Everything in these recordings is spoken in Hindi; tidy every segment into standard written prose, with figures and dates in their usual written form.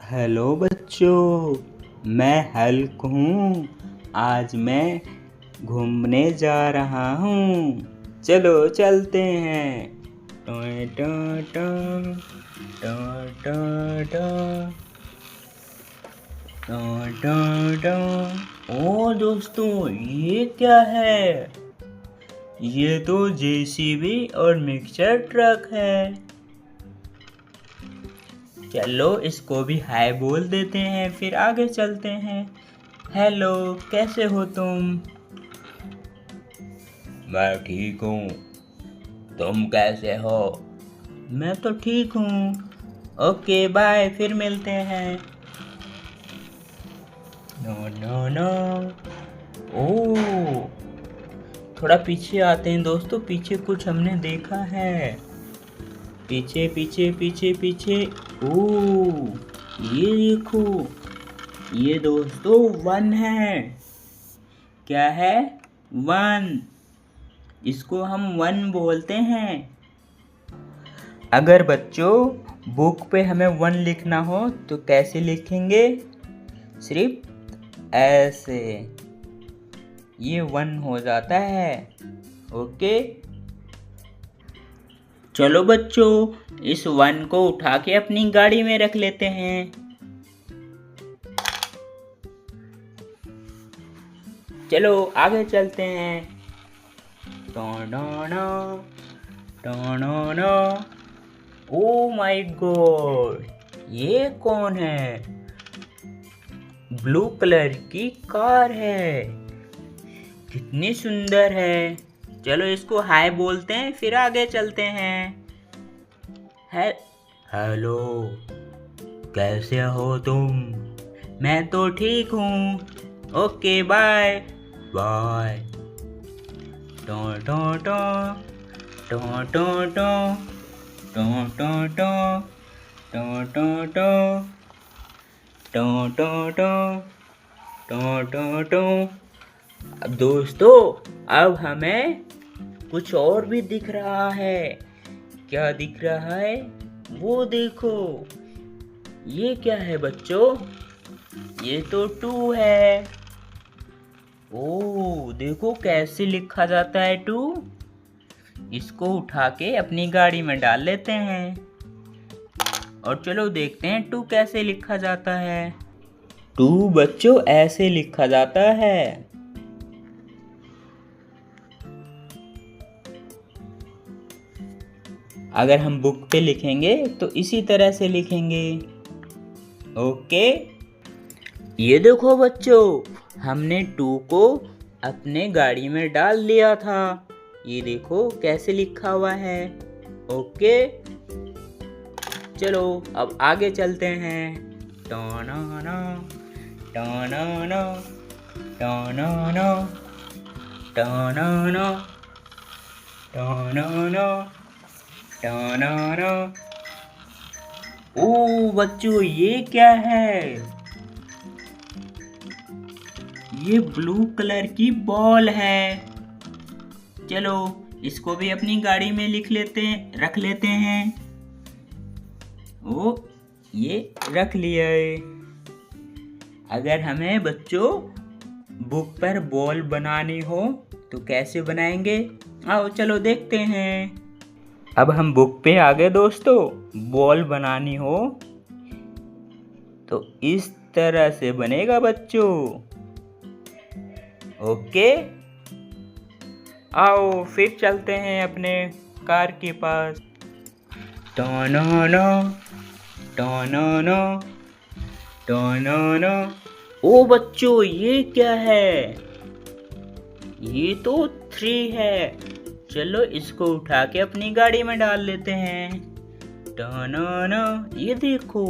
हेलो बच्चों, मैं हल्क हूँ। आज मैं घूमने जा रहा हूँ। चलो चलते हैं। टों टों टों, टों टों टों, टों टों टों। ओ दोस्तों, ये क्या है? ये तो जेसीबी और मिक्सर ट्रक है। चलो इसको भी हाय बोल देते हैं, फिर आगे चलते हैं। हेलो, कैसे हो तुम? मैं ठीक हूँ। तुम कैसे हो? मैं तो ठीक हूँ। ओके बाय, फिर मिलते हैं। No no no. ओ, थोड़ा पीछे आते हैं दोस्तों, पीछे कुछ हमने देखा है। पीछे पीछे पीछे पीछे। ओ, ये देखो, ये दोस्तों वन है। क्या है? वन। इसको हम वन बोलते हैं। अगर बच्चों बुक पे हमें वन लिखना हो तो कैसे लिखेंगे? सिर्फ ऐसे, ये वन हो जाता है। ओके, चलो बच्चों, इस वन को उठा के अपनी गाड़ी में रख लेते हैं। चलो आगे चलते हैं। टोडोडो, टोडोडो। ओ माय गॉड, ये कौन है? ब्लू कलर की कार है। कितनी सुंदर है। चलो इसको हाय बोलते हैं, फिर आगे चलते हैं। है हेलो, कैसे हो तुम? मैं तो ठीक हूँ। Okay bye bye. टो टो टो, टो टो टो, टो टो टो, टो टो टो, टो टो टो, टो टो टो। अब दोस्तों, अब हमें कुछ और भी दिख रहा है। क्या दिख रहा है? वो देखो, ये क्या है बच्चों? ये तो टू है। ओ देखो कैसे लिखा जाता है टू। इसको उठा के अपनी गाड़ी में डाल लेते हैं और चलो देखते हैं टू कैसे लिखा जाता है। टू बच्चों ऐसे लिखा जाता है। अगर हम बुक पे लिखेंगे तो इसी तरह से लिखेंगे। ओके, ये देखो बच्चों, हमने टू को अपने गाड़ी में डाल लिया था। ये देखो कैसे लिखा हुआ है। ओके, चलो अब आगे चलते हैं। टोनोनो, टोनोनो, टोनोनो, टोनोनो, टोनोनो, टोनोनो। ओ बच्चों, ये क्या है? ये ब्लू कलर की बॉल है। चलो इसको भी अपनी गाड़ी में लिख लेते हैं, रख लेते हैं। ओ, ये रख लिया है। अगर हमें बच्चों बुक पर बॉल बनानी हो तो कैसे बनाएंगे? आओ चलो देखते हैं। अब हम बुक पे आ गए दोस्तों। बॉल बनानी हो तो इस तरह से बनेगा बच्चों। ओके, आओ फिर चलते हैं अपने कार के पास। टोनोनो, टोनोनो, टोनोनो। ओ बच्चों, ये क्या है? ये तो थ्री है। चलो इसको उठा के अपनी गाड़ी में डाल लेते हैं। टोनोनो, ये देखो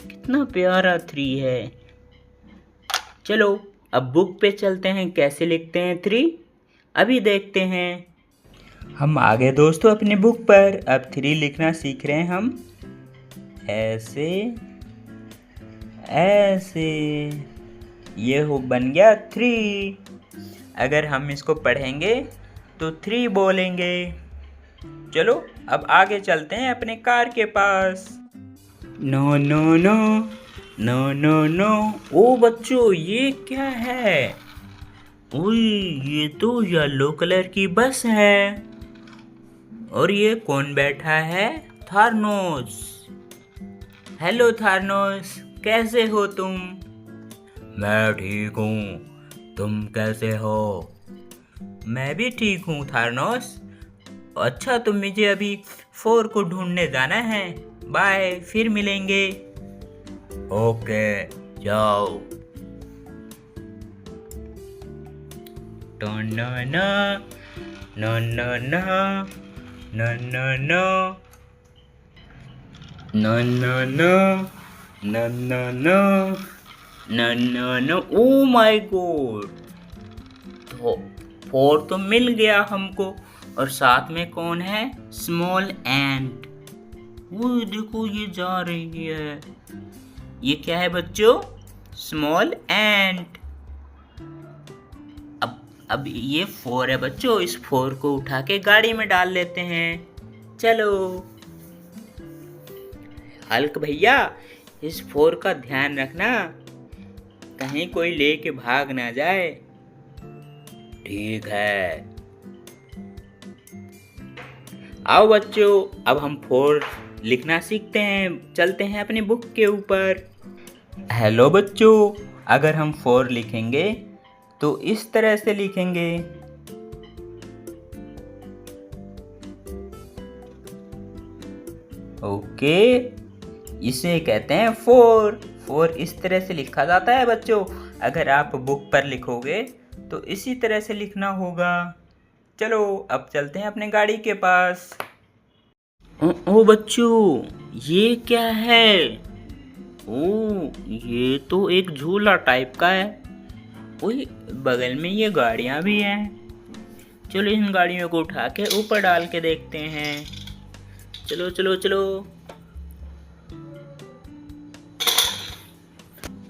कितना प्यारा थ्री है। चलो अब बुक पे चलते हैं, कैसे लिखते हैं थ्री अभी देखते हैं। हम आ गए दोस्तों अपने बुक पर। अब थ्री लिखना सीख रहे हैं हम। ऐसे ऐसे, ये हो बन गया थ्री। अगर हम इसको पढ़ेंगे तो थ्री बोलेंगे। चलो अब आगे चलते हैं अपने कार के पास। No no no, no no no. ओ बच्चों, ये क्या है? ओए, ये तो येलो कलर की बस है। और ये कौन बैठा है? थारनोस। हेलो थारनोस, कैसे हो तुम? मैं ठीक हूँ, तुम कैसे हो? मैं भी ठीक हूँ थारनोस। अच्छा, तो मुझे अभी 4 को ढूंढने जाना है। बाय, फिर मिलेंगे। ओके, जाओ। No no no no no no no no no no no no no no no no no. Oh my God, तो 4 तो मिल गया हमको। और साथ में कौन है? स्मॉल एंट। वो देखो, ये जा रही है। ये क्या है बच्चों? स्मॉल एंट। अब ये 4 है बच्चों, इस 4 को उठा के गाड़ी में डाल लेते हैं। चलो। हल्क भैया, इस 4 का ध्यान रखना, कहीं कोई लेके भाग ना जाए। ठीक है। आओ बच्चों, अब हम 4 लिखना सीखते हैं। चलते हैं अपनी बुक के ऊपर। हेलो बच्चों, अगर हम 4 लिखेंगे तो इस तरह से लिखेंगे। ओके, इसे कहते हैं 4। 4 इस तरह से लिखा जाता है बच्चों। अगर आप बुक पर लिखोगे तो इसी तरह से लिखना होगा। चलो, अब चलते हैं अपने गाड़ी के पास। ओ बच्चों, ये क्या है? ओ, ये तो एक झूला टाइप का है। ओए, बगल में ये गाड़ियां भी हैं। चलो, इन गाड़ियों को उठा के ऊपर डाल के देखते हैं। चलो चलो चलो।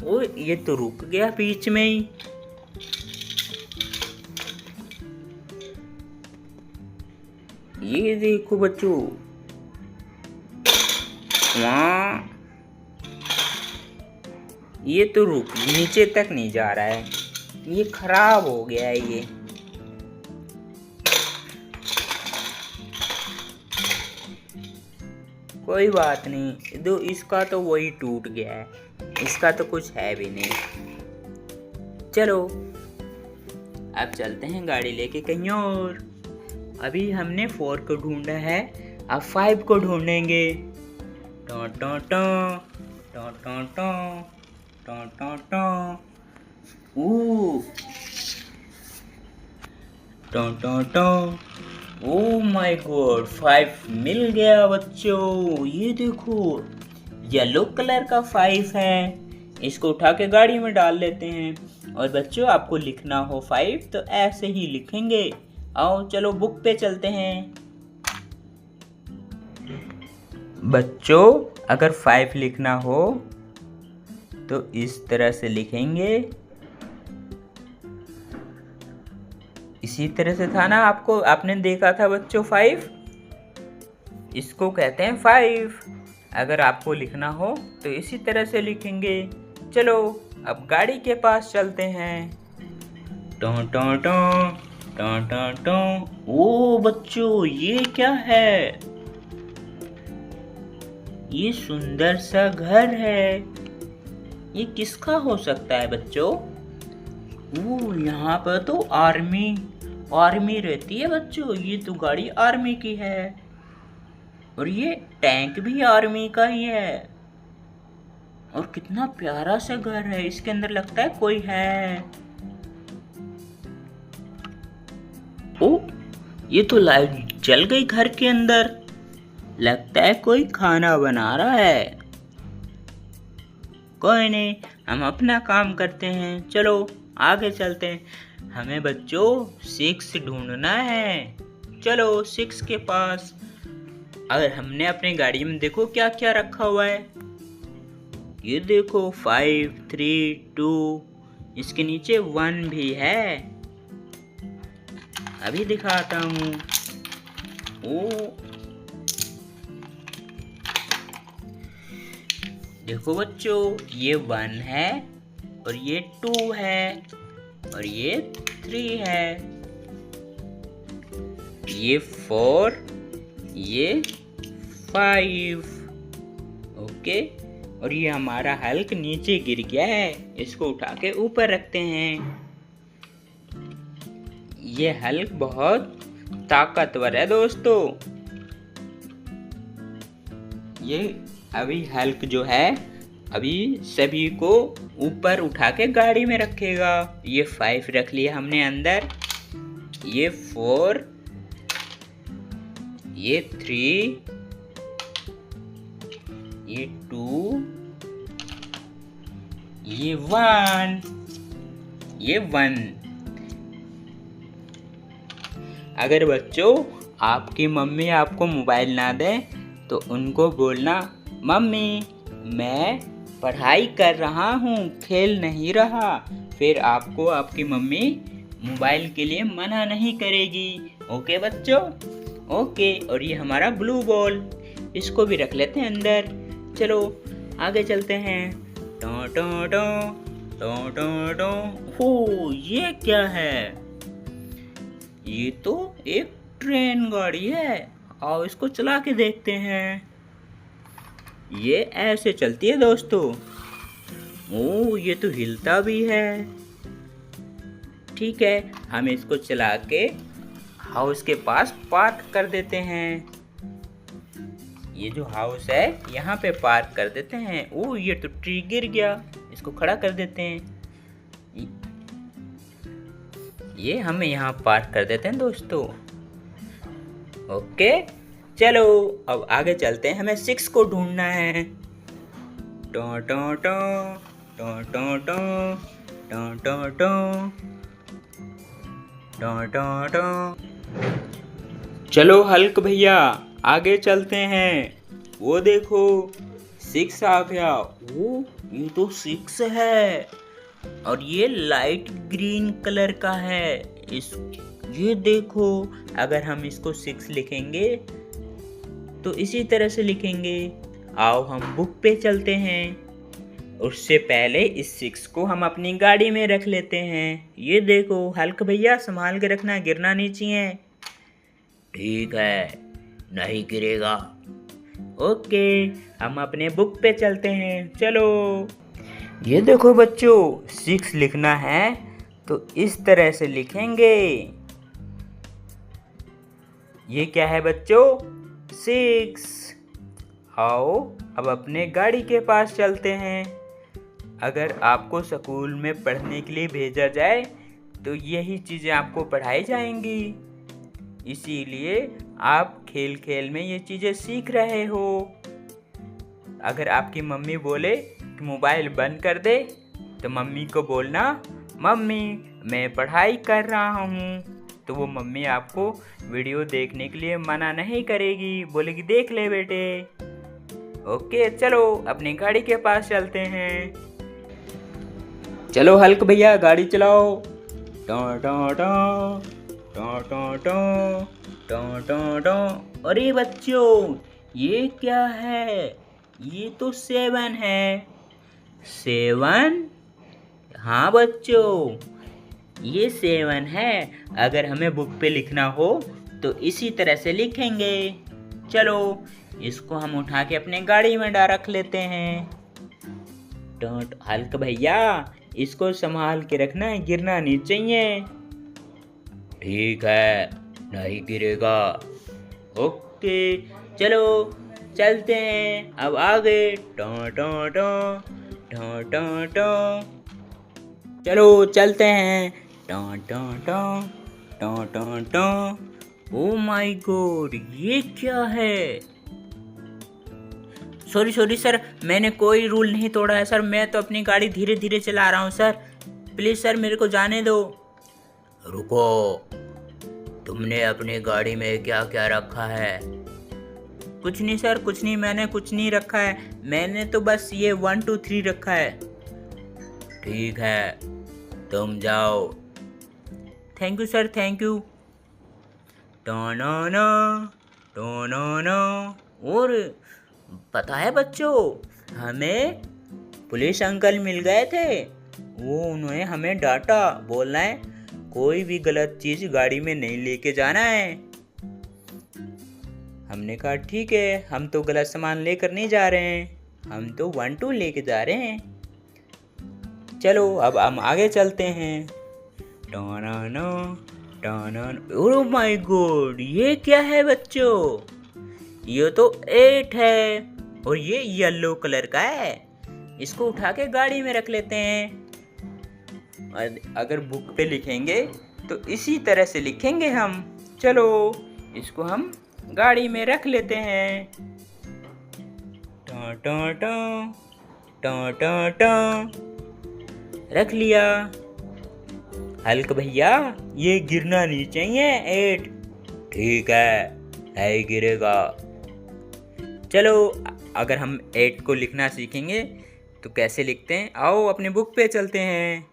ओए, ये तो रुक गया बीच में ही। ये देखो बच्चों, वहाँ ये तो रुक नीचे तक नहीं जा रहा है। ये खराब हो गया है ये। कोई बात नहीं, दो इसका तो वही टूट गया है, इसका तो कुछ है भी नहीं। चलो, अब चलते हैं गाड़ी लेके कहीं और। अभी हमने 4 को ढूंढा है, अब 5 को ढूंढेंगे। टो टो टो टो टो टो टो टो टो। टो टो टो। ओ माय गॉड, 5 मिल गया बच्चों। ये देखो, येलो कलर का 5 है। इसको उठा के गाड़ी में डाल लेते हैं। और बच्चों, आपको लिखना हो 5 तो ऐसे ही लिखेंगे। आओ चलो, बुक पे चलते हैं। बच्चों, अगर 5 लिखना हो तो इस तरह से लिखेंगे। इसी तरह से था ना, आपने देखा था बच्चों 5। इसको कहते हैं 5। अगर आपको लिखना हो तो इसी तरह से लिखेंगे। चलो, अब गाड़ी के पास चलते हैं। टो टो टो टो टो टो। ओ बच्चों, ये क्या है? ये सुंदर सा घर है। ये किसका हो सकता है बच्चों? ओ, यहाँ पर तो आर्मी रहती है बच्चों। ये तो गाड़ी आर्मी की है। और ये टैंक भी आर्मी का ही है। और कितना प्यारा सा घर है, इसके अंदर लगता है कोई है। ओ, ये तो लाइट जल गई घर के अंदर। लगता है कोई खाना बना रहा है। कोई नहीं, हम अपना काम करते हैं। चलो, आगे चलते हैं। हमें बच्चों 6 ढूंढना है। चलो 6 के पास। अगर हमने अपनी गाड़ी में देखो क्या क्या रखा हुआ है। ये देखो 5 3 2, इसके नीचे 1 भी है। अभी दिखाता हूँ। ओ, देखो बच्चों, ये 1 है और ये 2 है और ये 3 है, ये 4, ये 5। ओके, और ये हमारा हल्क नीचे गिर गया है, इसको उठा के ऊपर रखते हैं। ये हल्क बहुत ताकतवर है दोस्तों। ये अभी हल्क जो है अभी सभी को ऊपर उठा के गाड़ी में रखेगा। ये 5 रख लिया हमने अंदर, ये 4, ये 3, ये 2, ये 1, ये 1। अगर बच्चों आपकी मम्मी आपको मोबाइल ना दे तो उनको बोलना, मम्मी मैं पढ़ाई कर रहा हूँ, खेल नहीं रहा। फिर आपको आपकी मम्मी मोबाइल के लिए मना नहीं करेगी। ओके बच्चों? ओके, और ये हमारा ब्लू बॉल, इसको भी रख लेते हैं अंदर। चलो आगे चलते हैं। टो टो टो टो टो टो। हो, ये क्या है? ये तो एक ट्रेन गाड़ी है। आओ इसको चला के देखते हैं। ये ऐसे चलती है दोस्तों। ओ, ये तो हिलता भी है। ठीक है, हम इसको चला के हाउस के पास पार्क कर देते हैं। ये जो हाउस है यहाँ पे पार्क कर देते हैं। ओ, ये तो ट्री गिर गया, इसको खड़ा कर देते हैं। ये हमें यहाँ पार्क कर देते हैं दोस्तों। ओके, चलो अब आगे चलते हैं। हमें 6 को ढूंढना है। टो टो टो टो टो टो टो टो टो टो टो टो। चलो हल्क भैया आगे चलते हैं। वो देखो 6 आ गया। ओ, ये तो 6 है और ये लाइट ग्रीन कलर का है। ये देखो, अगर हम इसको 6 लिखेंगे तो इसी तरह से लिखेंगे। आओ हम बुक पे चलते हैं। उससे पहले इस 6 को हम अपनी गाड़ी में रख लेते हैं। ये देखो हल्क भैया, संभाल के रखना, गिरना नहीं चाहिए। ठीक है, नहीं गिरेगा। ओके, हम अपने बुक पे चलते हैं। चलो, ये देखो बच्चों, 6 लिखना है तो इस तरह से लिखेंगे। ये क्या है बच्चों? 6। आओ अब अपने गाड़ी के पास चलते हैं। अगर आपको स्कूल में पढ़ने के लिए भेजा जाए तो यही चीज़ें आपको पढ़ाई जाएंगी, इसीलिए आप खेल खेल में ये चीज़ें सीख रहे हो। अगर आपकी मम्मी बोले कि मोबाइल बंद कर दे तो मम्मी को बोलना, मम्मी मैं पढ़ाई कर रहा हूँ। तो वो मम्मी आपको वीडियो देखने के लिए मना नहीं करेगी, बोलेगी देख ले बेटे। ओके, चलो अपनी गाड़ी के पास चलते हैं। चलो हल्क भैया गाड़ी चलाओ। टो टो टो टो टो टो टो टो टो। अरे बच्चों, ये क्या है? ये तो 7 है। 7? हाँ बच्चों, ये 7 है। अगर हमें बुक पे लिखना हो तो इसी तरह से लिखेंगे। चलो इसको हम उठा के अपने गाड़ी में रख लेते हैं। हल्क भैया इसको संभाल के रखना, गिरना नहीं चाहिए। ठीक है, नहीं गिरेगा। ओके, चलो चलते हैं अब आगे। टो टो टो टो टो टो। चलो चलते हैं। टो टो टो टो टो टो। ओ माय गॉड, ये क्या है? सॉरी सर, मैंने कोई रूल नहीं तोड़ा है सर। मैं तो अपनी गाड़ी धीरे धीरे चला रहा हूँ सर। प्लीज़ सर, मेरे को जाने दो। रुको, तुमने अपनी गाड़ी में क्या क्या रखा है? कुछ नहीं सर, कुछ नहीं, मैंने कुछ नहीं रखा है। मैंने तो बस ये 1 2 3 रखा है। ठीक है, तुम जाओ। Thank you sir, thank you. टोनो नो टोनो नो। और पता है बच्चों, हमें पुलिस अंकल मिल गए थे। वो उन्होंने हमें डांटा, बोल रहे हैं कोई भी गलत चीज गाड़ी में नहीं लेके जाना है। हमने कहा ठीक है, हम तो गलत सामान लेकर नहीं जा रहे हैं, हम तो 1-2 लेके जा रहे हैं। चलो अब हम आगे चलते हैं। ओह माय गॉड, ये क्या है बच्चों? ये तो 8 है और ये येलो कलर का है। इसको उठा के गाड़ी में रख लेते हैं। अगर बुक पे लिखेंगे तो इसी तरह से लिखेंगे हम। चलो इसको हम गाड़ी में रख लेते हैं। टॉ टॉ टॉ टॉ टॉ टॉ, रख लिया। हल्क भैया ये गिरना नहीं चाहिए 8। ठीक है गिरेगा। चलो अगर हम 8 को लिखना सीखेंगे तो कैसे लिखते हैं, आओ अपने बुक पे चलते हैं।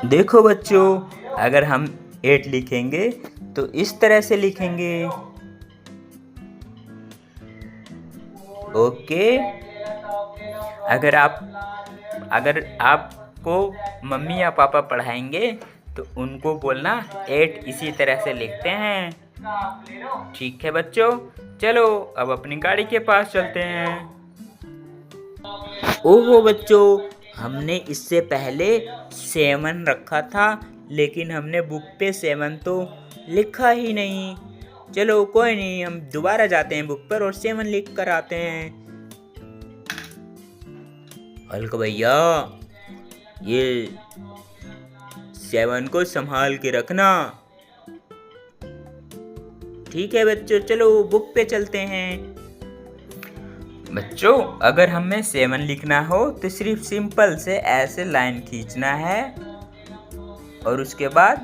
देखो बच्चों, अगर हम 8 लिखेंगे तो इस तरह से लिखेंगे। ओके, अगर आपको मम्मी या पापा पढ़ाएंगे तो उनको बोलना 8 इसी तरह से लिखते हैं। ठीक है बच्चों, चलो अब अपनी गाड़ी के पास चलते हैं। ओहो बच्चों, हमने इससे पहले 7 रखा था, लेकिन हमने बुक पे 7 तो लिखा ही नहीं। चलो कोई नहीं, हम दोबारा जाते हैं बुक पर और 7 लिख कर आते हैं। हल्क भैया ये 7 को संभाल के रखना। ठीक है बच्चों, चलो बुक पे चलते हैं। बच्चों अगर हमें 7 लिखना हो तो सिर्फ सिंपल से ऐसे लाइन खींचना है और उसके बाद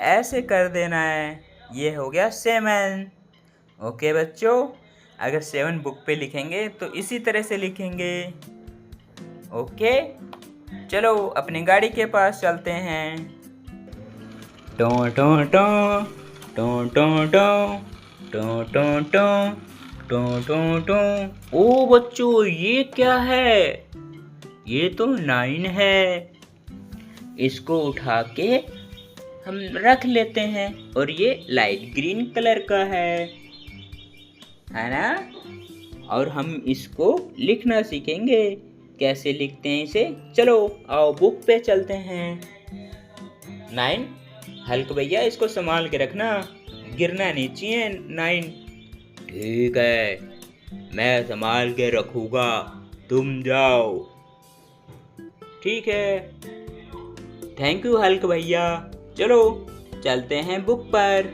ऐसे कर देना है। ये हो गया 7। ओके बच्चों, अगर 7 बुक पे लिखेंगे तो इसी तरह से लिखेंगे। ओके, चलो अपनी गाड़ी के पास चलते हैं। टो टो टो टो टो टो टो टो टो टो टो टो। ओ बच्चों ये क्या है? ये तो 9 है। इसको उठा के हम रख लेते हैं और ये लाइट ग्रीन कलर का है ना? और हम इसको लिखना सीखेंगे, कैसे लिखते हैं इसे। चलो आओ बुक पे चलते हैं। 9, हल्क भैया इसको संभाल के रखना, गिरना नहीं चाहिए 9। ठीक है, मैं संभाल के रखूंगा, तुम जाओ। ठीक है, थैंक यू हल्क भैया। चलो चलते हैं बुक पर।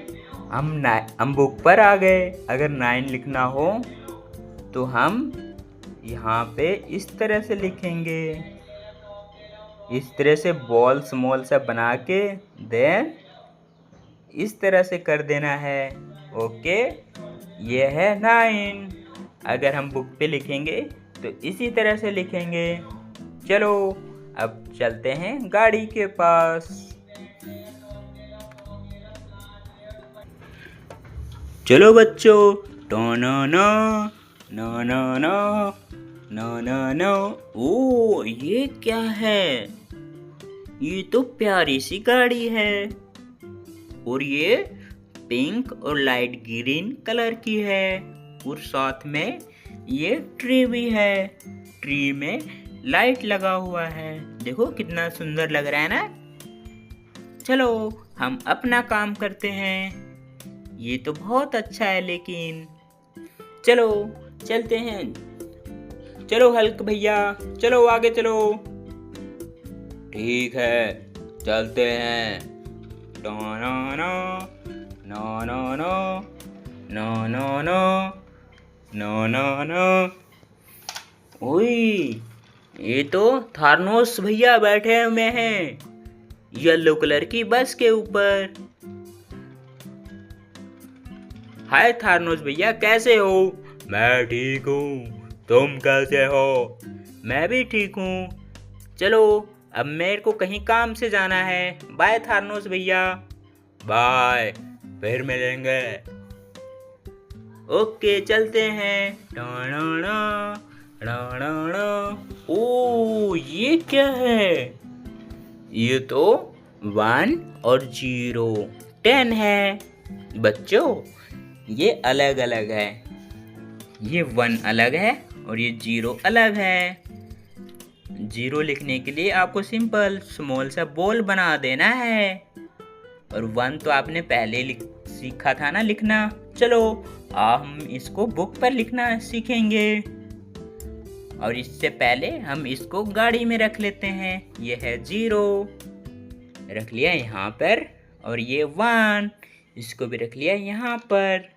हम बुक पर आ गए। अगर 9 लिखना हो तो हम यहाँ पे इस तरह से लिखेंगे, इस तरह से बॉल स्मॉल सा बना के देन इस तरह से कर देना है। ओके, ये है 9। अगर हम बुक पे लिखेंगे तो इसी तरह से लिखेंगे। चलो अब चलते हैं गाड़ी के पास। चलो बच्चों, टोनो no no no no no no no. ओ ये क्या है? ये तो प्यारी सी गाड़ी है और ये पिंक और लाइट ग्रीन कलर की है और साथ में ये ट्री भी है। ट्री में लाइट लगा हुआ है, देखो कितना सुंदर लग रहा है ना। चलो हम अपना काम करते हैं। ये तो बहुत अच्छा है, लेकिन चलो चलते हैं। चलो हल्क भैया, चलो आगे चलो। ठीक है, चलते हैं। No no no no no no no no no no. ओए, ये तो थारनोस भैया बैठे हुए हैं येलो कलर की बस के ऊपर। हाय थारनोस भैया, कैसे हो? मैं ठीक हूँ, तुम कैसे हो? मैं भी ठीक हूँ। चलो अब मेरे को कहीं काम से जाना है। बाय थारनोस भैया। बाय, फिर मिलेंगे। ओके चलते हैं। टाणाणा, टाणाणा। ओ ये क्या है? ये तो 1 और 0 10 है। बच्चों ये अलग अलग है, ये 1 अलग है और ये 0 अलग है। 0 लिखने के लिए आपको सिंपल स्मॉल सा बॉल बना देना है, और 1 तो आपने पहले सीखा था ना लिखना। चलो हम इसको बुक पर लिखना सीखेंगे, और इससे पहले हम इसको गाड़ी में रख लेते हैं। ये है 0, रख लिया यहाँ पर, और ये 1 इसको भी रख लिया यहाँ पर।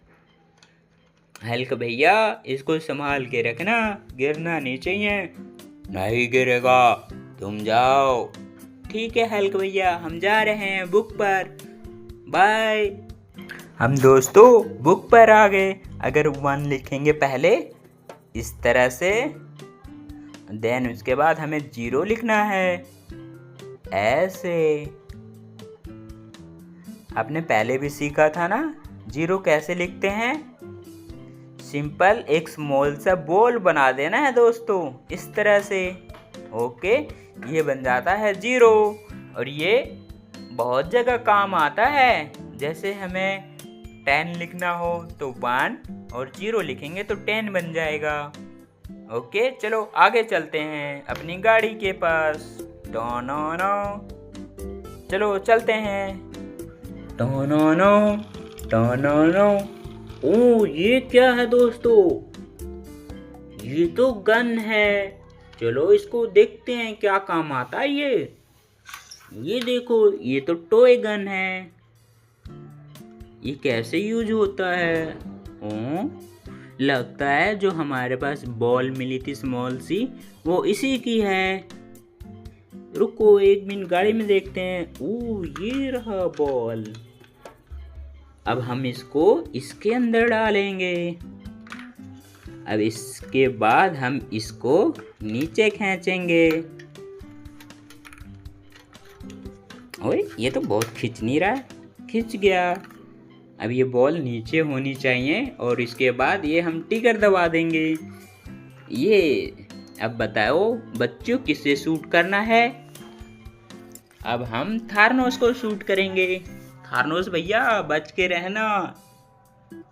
हल्क भैया इसको संभाल के रखना, गिरना नहीं चाहिए। नहीं गिरेगा, तुम जाओ। ठीक है हल्क भैया, हम जा रहे हैं बुक पर, बाय। हम दोस्तों बुक पर आ गए। अगर 1 लिखेंगे पहले इस तरह से, देन उसके बाद हमें 0 लिखना है ऐसे। आपने पहले भी सीखा था ना 0 कैसे लिखते हैं। सिंपल एक स्मॉल सा बॉल बना देना है दोस्तों, इस तरह से। ओके, ये बन जाता है 0, और ये बहुत जगह काम आता है। जैसे हमें 10 लिखना हो तो 1 और 0 लिखेंगे तो 10 बन जाएगा। ओके चलो आगे चलते हैं अपनी गाड़ी के पास। टोनोनो, चलो चलते हैं। टोनोनो, टोनोनो। ओ ये क्या है दोस्तों? ये तो गन है। चलो इसको देखते हैं क्या काम आता है ये देखो, ये तो टॉय गन है। ये कैसे यूज होता है? लगता है जो हमारे पास बॉल मिली थी स्मॉल सी, वो इसी की है। रुको 1 मिनट, गाड़ी में देखते हैं। ओ ये रहा बॉल। अब हम इसको इसके अंदर डालेंगे। अब इसके बाद हम इसको नीचे खींचेंगे। ओए ये तो बहुत खींच नहीं रहा है, खींच गया। अब ये बॉल नीचे होनी चाहिए, और इसके बाद ये हम टिकर दबा देंगे। ये अब बताओ बच्चों किसे शूट करना है? अब हम थारनोस को शूट करेंगे। थारनोस भैया बच के रहना।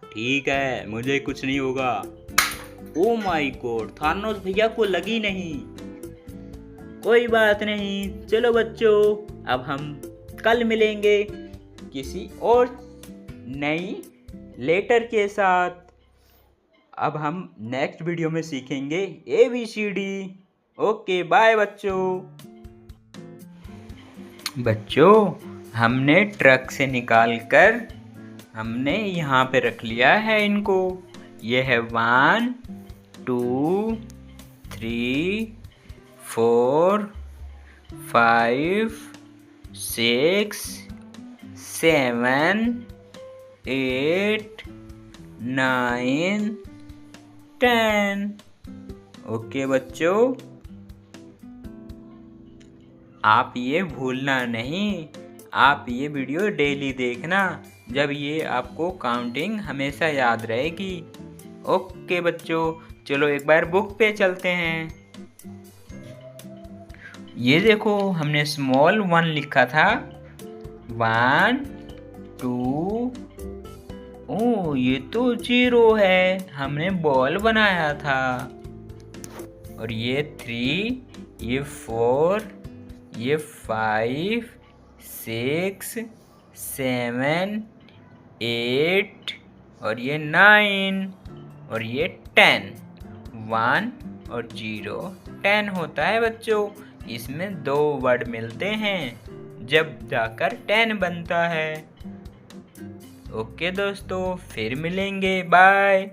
ठीक है, मुझे कुछ नहीं होगा। ओ माय गॉड, थारनोस भैया को लगी नहीं। कोई बात नहीं, चलो बच्चों अब हम कल मिलेंगे किसी और नई लेटर के साथ। अब हम नेक्स्ट वीडियो में सीखेंगे ABCD। ओके बाय बच्चों, हमने ट्रक से निकाल कर हमने यहाँ पे रख लिया है इनको। ये है 1 2 3 4 5 6 7 8 9 10। ओके बच्चों, आप ये भूलना नहीं, आप ये वीडियो डेली देखना, जब ये आपको काउंटिंग हमेशा याद रहेगी। ओके बच्चों, चलो एक बार बुक पे चलते हैं। ये देखो हमने स्मॉल 1 लिखा था, 1 2। ओ ये तो 0 है, हमने बॉल बनाया था। और ये 3, ये 4, ये 5 6 7 8, और ये 9, और ये 10। 1 और 0 10 होता है बच्चों। इसमें 2 वर्ड मिलते हैं, जब जाकर 10 बनता है। ओके दोस्तों, फिर मिलेंगे, बाय।